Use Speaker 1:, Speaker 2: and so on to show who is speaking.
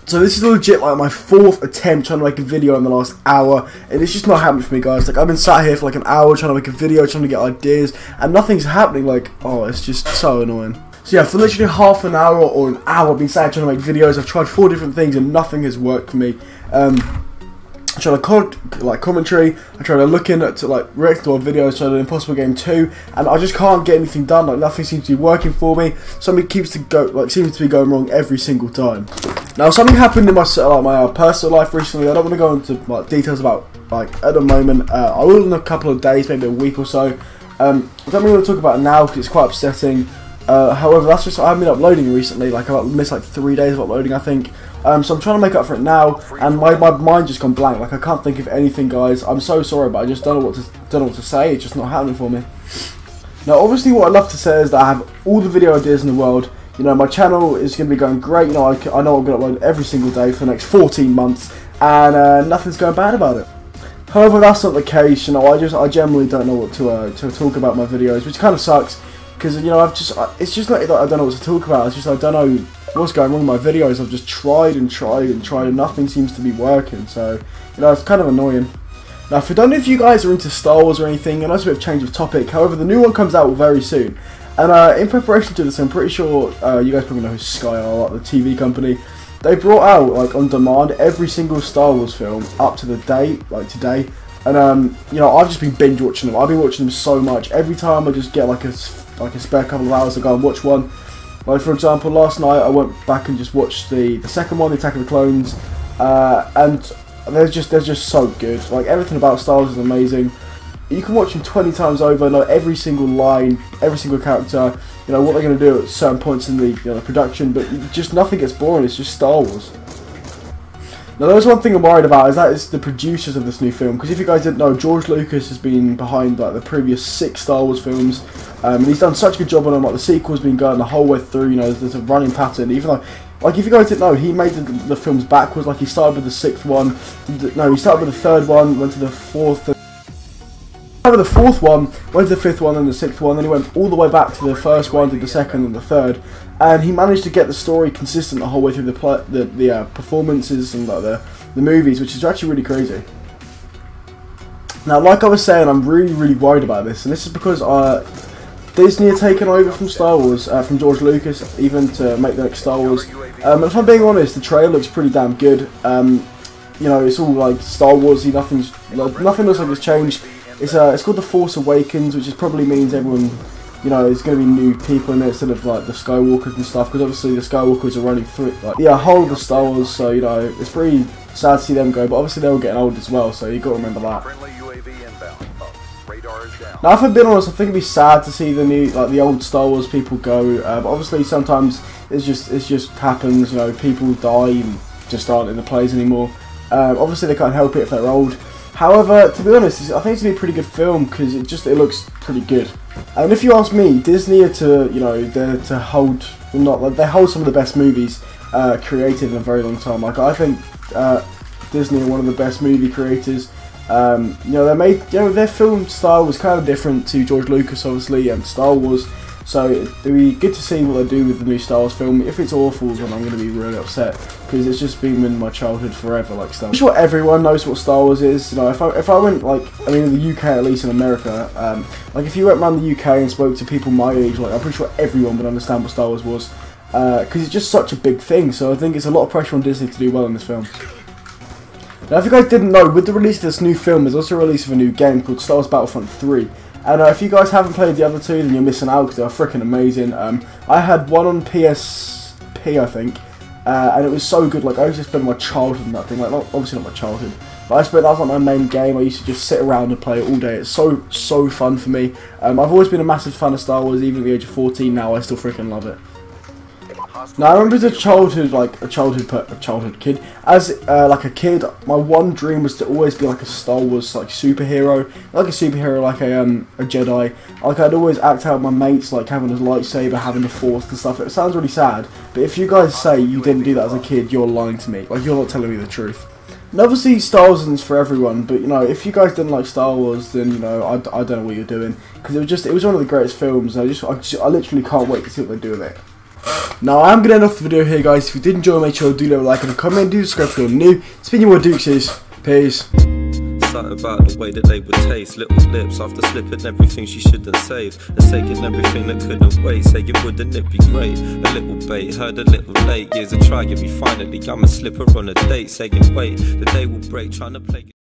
Speaker 1: So this is legit like my 4th attempt trying to make a video in the last hour, and it's just not happening for me, guys. Like, I've been sat here for like an hour trying to make a video, trying to get ideas, and nothing's happening. Like, oh, it's just so annoying. So yeah, for literally half an hour or an hour I've been sat trying to make videos. I've tried 4 different things and nothing has worked for me. I tried commentary, I tried to look in to like react to our videos, tried Impossible Game 2, and I just can't get anything done. Like, nothing seems to be working for me. Something seems to be going wrong every single time. Now, something happened in my personal life recently. I don't want to go into like details about like at the moment. I will in a couple of days, maybe a week or so. I don't really want to talk about it now because it's quite upsetting. However, that's just I haven't been uploading recently. Like, I've missed like 3 days of uploading, I think. So I'm trying to make up for it now, and my mind just gone blank. Like, I can't think of anything, guys. I'm so sorry, but I just don't know what to say. It's just not happening for me. Now, obviously, what I'd love to say is that I have all the video ideas in the world. You know, my channel is going to be going great. You know, I know I'm going to upload every single day for the next 14 months, and nothing's going bad about it. However, that's not the case. You know, I generally don't know what to talk about my videos, which kind of sucks. Because, you know, it's just not that I don't know what to talk about, it's just I don't know what's going wrong with my videos. I've just tried and tried and tried and nothing seems to be working, so, you know, it's kind of annoying. Now, I don't know if you guys are into Star Wars or anything, and that's a bit of change of topic, however, the new one comes out very soon. And in preparation to this, I'm pretty sure you guys probably know who Sky are, like the TV company. They brought out, like, on demand, every single Star Wars film up to the date, like today. And, you know, I've just been binge watching them. I've been watching them so much. Every time I just get like a spare couple of hours to go and watch one. Like, for example, last night I went back and just watched the second one, the Attack of the Clones, and they're just so good. Like, everything about Star Wars is amazing. You can watch them 20 times over, know every single line, every single character, you know what they're going to do at certain points in the production, but just nothing gets boring. It's just Star Wars. Now, there's one thing I'm worried about, is that it's the producers of this new film. Because if you guys didn't know, George Lucas has been behind like the previous 6 Star Wars films, and he's done such a good job on them. Like, the sequel's been going the whole way through. You know, there's a running pattern. Even though, like, if you guys didn't know, he made the films backwards. Like, he started with the 6th one. No, he started with the 3rd one, went to the 4th. With the 4th one, went to the 5th one, and the 6th one. Then he went all the way back to the 1st one, did the 2nd and the 3rd. And he managed to get the story consistent the whole way through the performances and like the movies, which is actually really crazy. Now, like I was saying, I'm really worried about this, and this is because Disney are taking over from Star Wars, from George Lucas, even to make the next Star Wars. And if I'm being honest, the trailer looks pretty damn good. You know, it's all like Star Warsy. Nothing looks like it's changed. It's called The Force Awakens, which probably means everyone, you know, there's going to be new people in it instead of like the Skywalkers and stuff, because obviously the Skywalkers are running through like the whole of the Star Wars, so, you know, it's pretty sad to see them go, but obviously they're all getting old as well, so you've got to remember that. Now, if I'm being honest, I think it'd be sad to see the old Star Wars people go, but obviously sometimes it just happens, you know, people die and just aren't in the plays anymore. Obviously they can't help it if they're old. However, to be honest, I think it's going to be a pretty good film because it looks pretty good. And if you ask me, Disney are they hold some of the best movies created in a very long time. Like, I think Disney are one of the best movie creators. You know, their film style was kind of different to George Lucas, obviously, and Star Wars. So it'd be good to see what they do with the new Star Wars film. If it's awful, then I'm going to be really upset, because it's just been in my childhood forever, like Star Wars. I'm sure everyone knows what Star Wars is. You know, if I went, like, I mean, in the UK, at least in America, like, if you went around the UK and spoke to people my age, like, I'm pretty sure everyone would understand what Star Wars was, because it's just such a big thing. So I think it's a lot of pressure on Disney to do well in this film. Now, if you guys didn't know, with the release of this new film, there's also a release of a new game called Star Wars Battlefront 3. And if you guys haven't played the other 2, then you're missing out, because they're freaking amazing. I had one on PSP, I think, and it was so good. Like, I used to spend my childhood in that thing. Like, obviously not my childhood, but that was like my main game. I used to just sit around and play it all day. It's so fun for me. I've always been a massive fan of Star Wars, even at the age of 14 now. I still freaking love it. Now, I remember as a childhood kid, as like a kid, my one dream was to always be like a Star Wars like superhero, like a Jedi. Like, I'd always act out my mates, like having a lightsaber, having the Force and stuff. It sounds really sad, but if you guys say you didn't do that as a kid, you're lying to me. Like, you're not telling me the truth. And obviously, Star Wars isn't for everyone, but, you know, if you guys didn't like Star Wars, then, you know, I don't know what you're doing, because it was one of the greatest films. And I literally can't wait to see what they do with it. Now I'm going to end off the video here, guys. If you did enjoy, make sure to do leave a like and a comment. Do subscribe if you're new. It's been your boy Dukes. Peace.
Speaker 2: Something about the way that they would taste. Little lips after slipping everything she shouldn't save, and taking everything that couldn't wait, saying wouldn't it be great? A little bait, heard a little late. Years of trying me, finally I'ma slip her on a date, saying wait, the day will break, trying to play